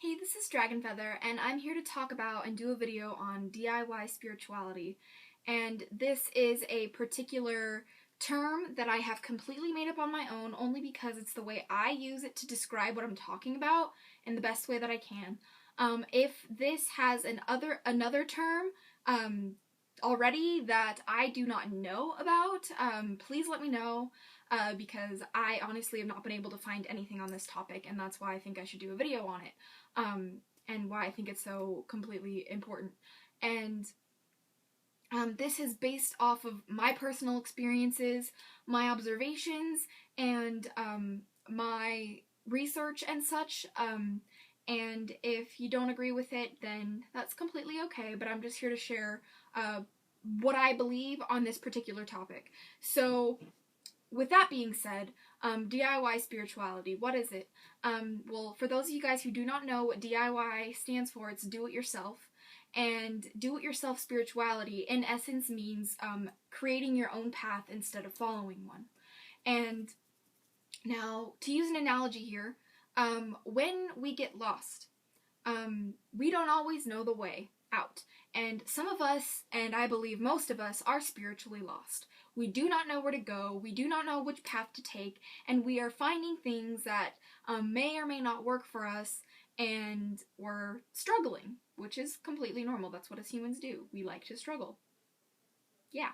Hey, this is DragonFeather, and I'm here to talk about and do a video on DIY spirituality. And this is a particular term that I have completely made up on my own, only because it's the way I use it to describe what I'm talking about in the best way that I can. If this has another term already that I do not know about, please let me know. Because I honestly have not been able to find anything on this topic, and that's why I think I should do a video on it, and why I think it's so completely important. And this is based off of my personal experiences, my observations, and my research and such. And if you don't agree with it, then that's completely okay, but I'm just here to share what I believe on this particular topic. So, with that being said, DIY spirituality, what is it? Well, for those of you guys who do not know what DIY stands for, it's do-it-yourself. And do-it-yourself spirituality, in essence, means creating your own path instead of following one. And now, to use an analogy here, when we get lost, we don't always know the way out. And some of us, and I believe most of us, are spiritually lost. We do not know where to go, we do not know which path to take, and we are finding things that may or may not work for us, and we're struggling, which is completely normal. That's what us humans do. We like to struggle. Yeah.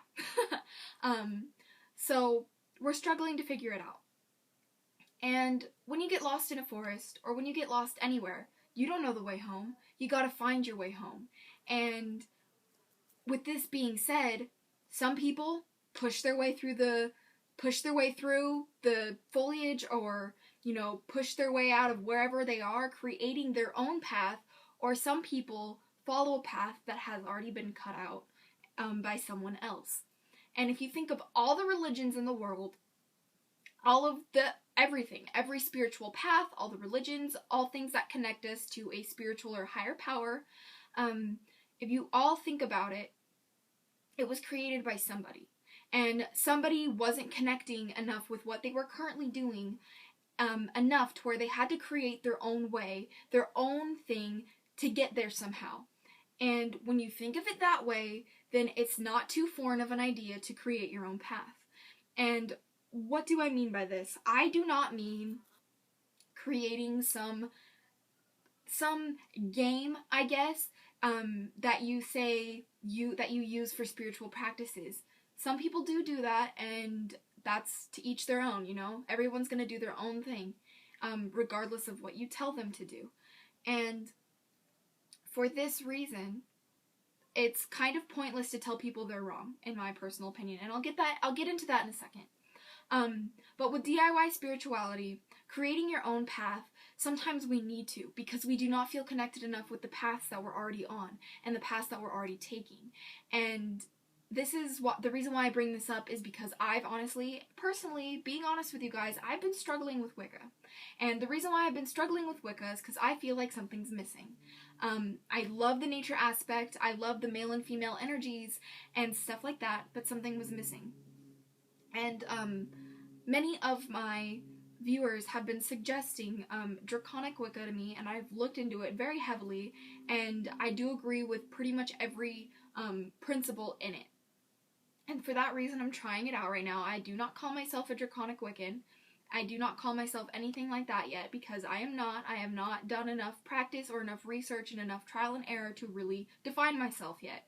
So we're struggling to figure it out. And when you get lost in a forest, or when you get lost anywhere, you don't know the way home. You gotta find your way home. And with this being said, some people push their way through the foliage, or, push their way out of wherever they are, creating their own path, or some people follow a path that has already been cut out by someone else. And if you think of all the religions in the world, all of every spiritual path, all the religions, all things that connect us to a spiritual or higher power, if you all think about it, it was created by somebody. And somebody wasn't connecting enough with what they were currently doing, enough to where they had to create their own way, their own thing, to get there somehow. And when you think of it that way, then it's not too foreign of an idea to create your own path. And what do I mean by this? I do not mean creating some game, I guess, that you use for spiritual practices. Some people do that, and that's to each their own, Everyone's gonna do their own thing, regardless of what you tell them to do. And for this reason, it's kind of pointless to tell people they're wrong, in my personal opinion. And I'll get into that in a second. But with DIY spirituality, creating your own path, sometimes we need to, because we do not feel connected enough with the paths that we're already on, and the paths that we're already taking. And this is the reason why I bring this up is because I've personally, being honest with you guys, I've been struggling with Wicca. And the reason why I've been struggling with Wicca is because I feel like something's missing. I love the nature aspect, I love the male and female energies, and stuff like that, but something was missing. And many of my viewers have been suggesting Draconic Wicca to me, and I've looked into it very heavily, and I do agree with pretty much every principle in it. And for that reason, I'm trying it out right now. I do not call myself a Draconic Wiccan. I do not call myself anything like that yet, because I have not done enough practice or enough research and enough trial and error to really define myself yet.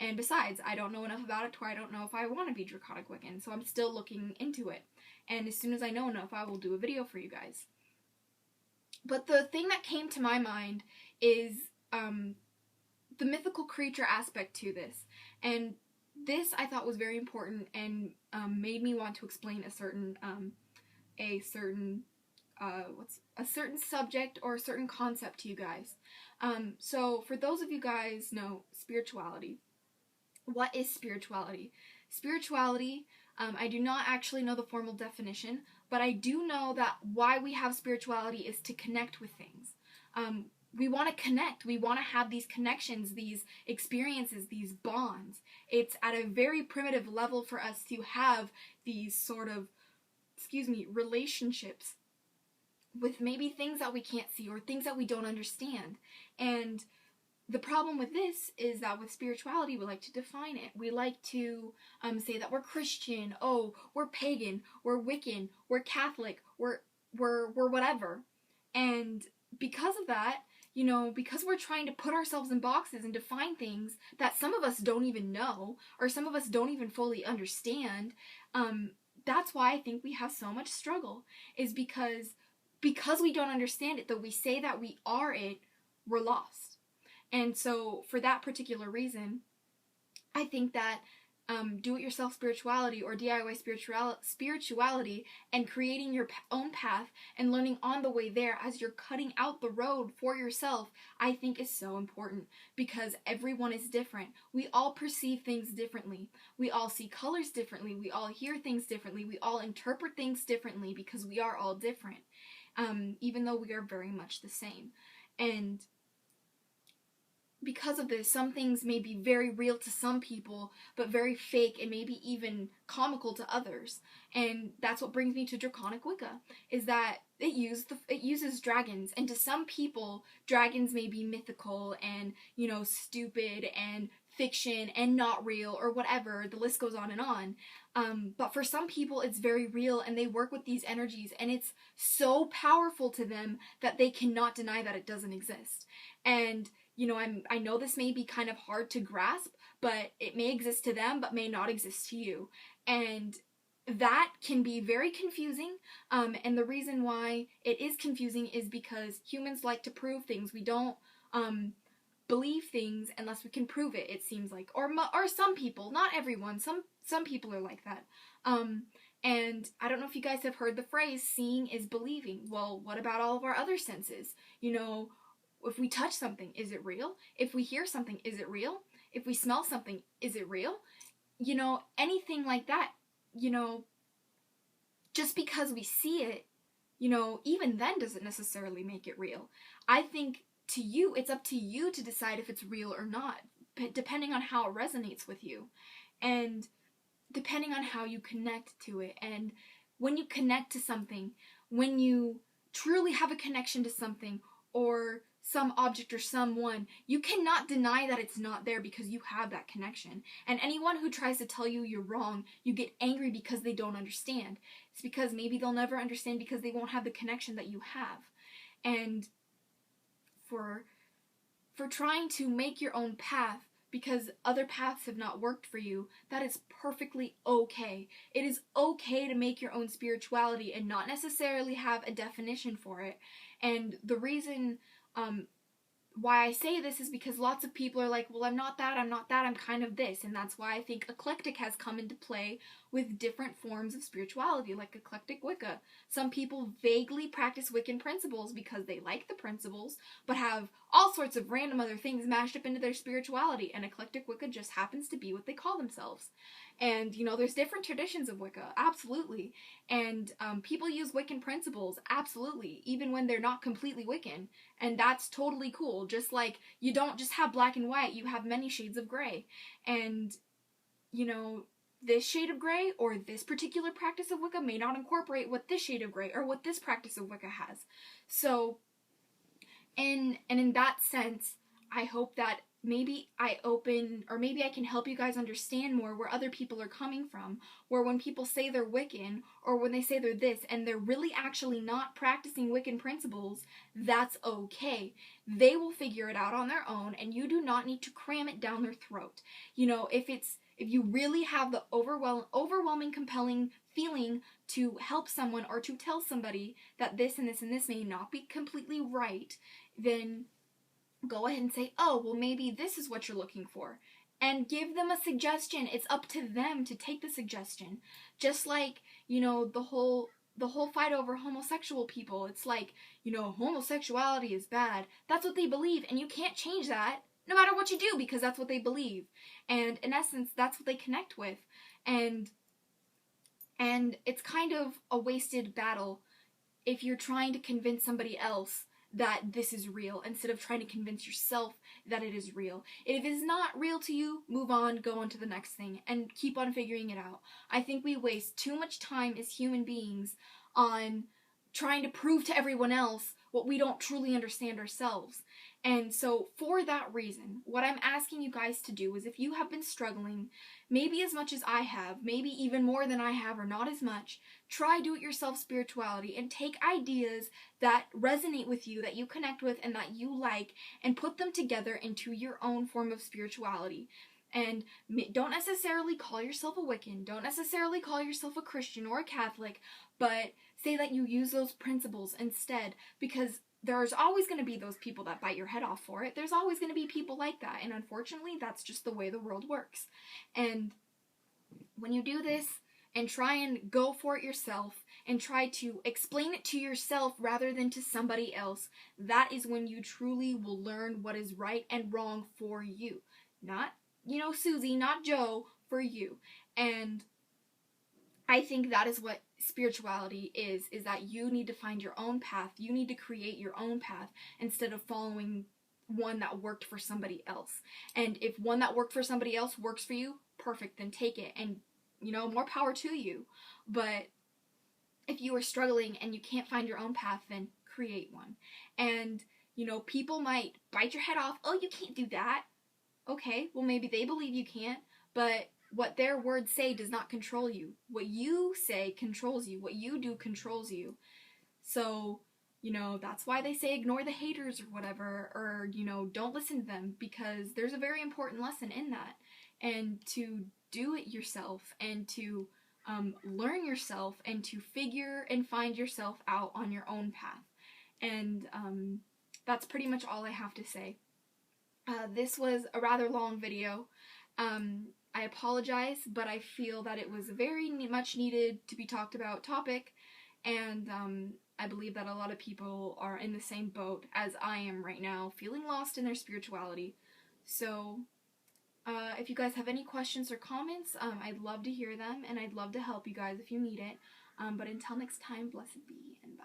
And besides, I don't know enough about it to where I don't know if I want to be Draconic Wiccan, so I'm still looking into it. And as soon as I know enough, I will do a video for you guys. But the thing that came to my mind is the mythical creature aspect to this. And this I thought was very important, and made me want to explain a certain subject or a certain concept to you guys. So for those of you guys know spirituality, what is spirituality? Spirituality, I do not actually know the formal definition, but I do know that why we have spirituality is to connect with things. We want to connect. We want to have these connections, these experiences, these bonds. It's at a very primitive level for us to have these sort of, relationships maybe things that we can't see or things that we don't understand. And the problem with this is that with spirituality, we like to define it. We like to say that we're Christian, oh, we're pagan, we're Wiccan, we're Catholic, we're whatever. And because of that, you know, because we're trying to put ourselves in boxes and define things that some of us don't even know, or some of us don't even fully understand, that's why I think we have so much struggle, is because we don't understand it, though we say that we are it, we're lost. And so for that particular reason, I think that do-it-yourself spirituality or DIY spirituality and creating your own path and learning on the way there as you're cutting out the road for yourself, I think is so important, because everyone is different. We all perceive things differently. We all see colors differently. We all hear things differently. We all interpret things differently because we are all different, even though we are very much the same. And because of this, some things may be very real to some people, but very fake and maybe even comical to others. And that's what brings me to Draconic Wicca, is that it uses dragons, and to some people, dragons may be mythical and, you know, stupid and fiction and not real or whatever. The list goes on and on. But for some people, it's very real, and they work with these energies, and it's so powerful to them that they cannot deny that it doesn't exist. And you know, I know this may be kind of hard to grasp, but it may exist to them, but may not exist to you. And that can be very confusing. And the reason why it is confusing is because humans like to prove things. We don't believe things unless we can prove it, it seems like. Or some people, not everyone. Some people are like that. And I don't know if you guys have heard the phrase, seeing is believing. Well, what about all of our other senses? You know, if we touch something, is it real? If we hear something, is it real? If we smell something, is it real? You know, anything like that, you know, just because we see it, you know, even then doesn't necessarily make it real. I think to you, it's up to you to decide if it's real or not, depending on how it resonates with you, and depending on how you connect to it. And when you connect to something, when you truly have a connection to something, or some object or someone, you cannot deny that it's not there because you have that connection. And anyone who tries to tell you you're wrong, you get angry because they don't understand. It's because maybe they'll never understand because they won't have the connection that you have. And for trying to make your own path because other paths have not worked for you, that is perfectly okay. It is okay to make your own spirituality and not necessarily have a definition for it. And the reason why I say this is because lots of people are like, well, I'm not that, I'm kind of this. And that's why I think eclectic has come into play with different forms of spirituality, like eclectic Wicca. Some people vaguely practice Wiccan principles because they like the principles, but have all sorts of random other things mashed up into their spirituality, and eclectic Wicca just happens to be what they call themselves. And, you know, there's different traditions of Wicca, absolutely. And people use Wiccan principles, absolutely, even when they're not completely Wiccan. And that's totally cool. Just like you don't just have black and white, you have many shades of gray. And, you know, this shade of gray or this particular practice of Wicca may not incorporate what this shade of gray or what this practice of Wicca has. So, in that sense, I hope that maybe I can help you guys understand more where other people are coming from, where when people say they're Wiccan, or when they say they're this, and they're really actually not practicing Wiccan principles, that's okay. They will figure it out on their own, and you do not need to cram it down their throat. You know, if you really have the overwhelming, compelling feeling to help someone or to tell somebody that this and this and this may not be completely right, then go ahead and say, oh, well, maybe this is what you're looking for. And give them a suggestion. It's up to them to take the suggestion. Just like, you know, the whole fight over homosexual people. It's like, you know, homosexuality is bad. That's what they believe, and you can't change that no matter what you do because that's what they believe. And in essence, that's what they connect with. And it's kind of a wasted battle if you're trying to convince somebody else that this is real instead of trying to convince yourself that it is real. If it is not real to you, move on, go on to the next thing, and keep on figuring it out. I think we waste too much time as human beings on trying to prove to everyone else what we don't truly understand ourselves. And so for that reason, what I'm asking you guys to do is, if you have been struggling, maybe as much as I have, maybe even more than I have, or not as much, try do-it-yourself spirituality and take ideas that resonate with you, that you connect with, and that you like, and put them together into your own form of spirituality. And don't necessarily call yourself a Wiccan, don't necessarily call yourself a Christian or a Catholic, but say that you use those principles instead, because there's always going to be those people that bite your head off for it. There's always going to be people like that, and unfortunately, that's just the way the world works. And when you do this, and try and go for it yourself, and try to explain it to yourself rather than to somebody else, that is when you truly will learn what is right and wrong for you. Not, Susie, not Joe, for you. And I think that is what spirituality is that you need to find your own path. You need to create your own path instead of following one that worked for somebody else. And if one that worked for somebody else works for you, perfect, then take it, and more power to you. But if you are struggling and you can't find your own path, then create one. And people might bite your head off. Oh, you can't do that. Okay, well, maybe they believe you can't, but what their words say does not control you. What you say controls you. What you do controls you. So, that's why they say ignore the haters or whatever, or, don't listen to them, because there's a very important lesson in that. And to do it yourself, and to learn yourself, and to figure and find yourself out on your own path. And that's pretty much all I have to say. This was a rather long video. I apologize, but I feel that it was a very much needed to be talked about topic, and I believe that a lot of people are in the same boat as I am right now, feeling lost in their spirituality. So, if you guys have any questions or comments, I'd love to hear them, and I'd love to help you guys if you need it. But until next time, blessed be, and bye.